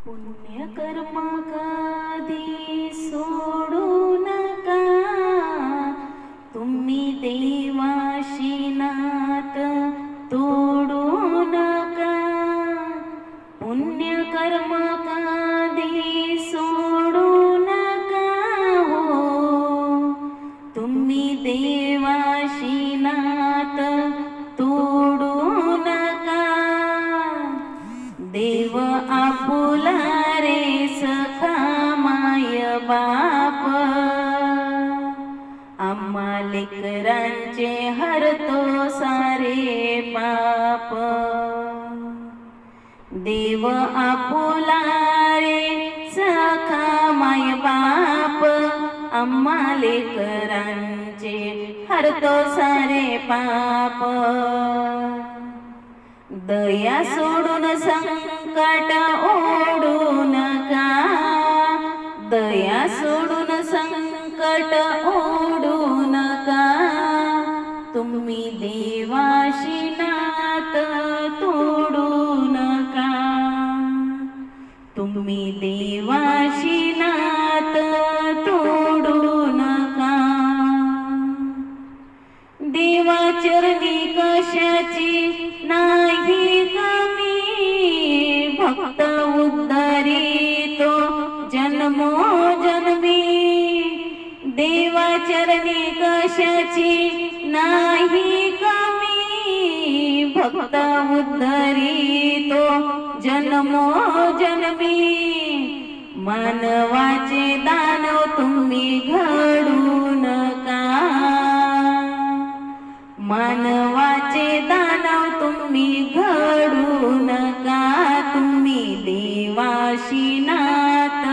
पुण्यकर्म कधी सोडू नका, तुम्ही देवाशी नात तोडू नका. पुण्यकर्म कधी सोडू नका हो, तुम्ही देवाशी नात तोडू नका. देव आपुला रे सखा माय बाप, आम्हा लेकरांचे हरतो सारे पाप. देव आपुला रे सखा माय बाप, आम्हा लेकरांचे हरतो सारे पाप. दया सोडून संकट ओढू नका, दया सोडून संकट ओढू नका. तुम्ही देवाशी नात तोडू नका, तुम्ही देवाशी नात तोडू नका. देवाचरणी कशाची नाही कमी, भक्त उद्धरितो जन्मोजन्मी. देवाचरणी कशाची नाही कमी, भक्त उद्धरितो जन्मोजन्मी. मानवाचे दानव तुम्ही घडू नका, मानवाचे दानव तुम्ही घडू नका. तुम्ही देवाशी नात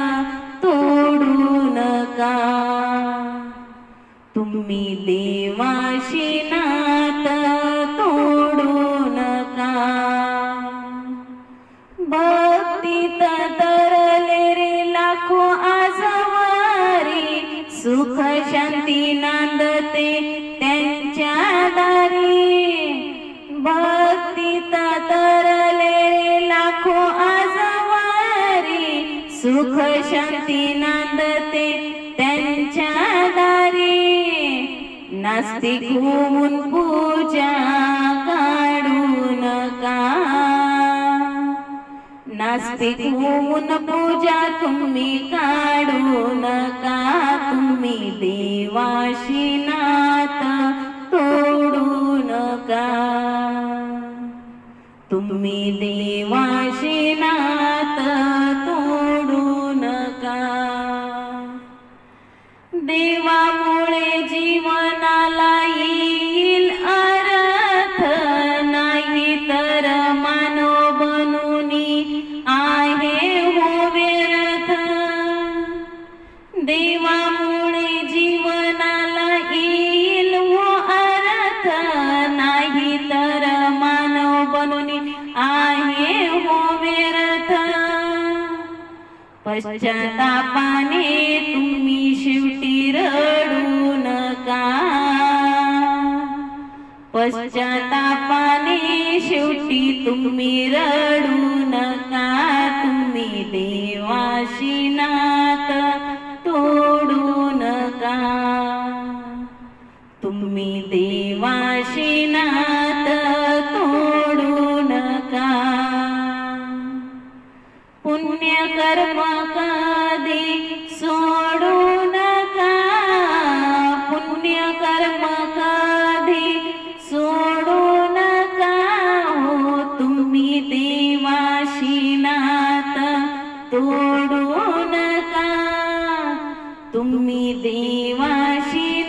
तोडू नका, तुम्ही देवाशी नात तोडू नका. भक्तीत तरले रे लाखो आजवारी, सुख शांती नांदते त्यांच्या दारी. भक्तीत तरले लाखो आजवारी, सुख शांती नांदते त्यांच्या दारी. नास्तिक होऊन पूजा काढू नका, नास्तिक होऊन पूजा तुम्ही काढू नका. तुम्ही देवाशी नात तोडू नका, तुम्ही देवाशी नात तोडू नका. देवामुळे जीवनाला येईल अर्थ, नाही तर मानव बनूनी आहे हो व्यर्थ. देवामुळे जीवनाला येईल हो अर्थ, नाही तर मानव बनूनी आहे हो व्यर्थ. पश्चातापाने तुम्ही शेवटी रडू नका, पश्चातापाने शेवटी तुम्ही रडू नका. तुम्ही देवाशी नात तोडू नका, तुम्ही देवाशी नात तोडू नका. पुण्यकर्म कधी सोडू नका, पुण्यकर्म कधी सोडू नका हो. तुम्ही देवाशी नात तोडू नका, तुम्ही देवाशी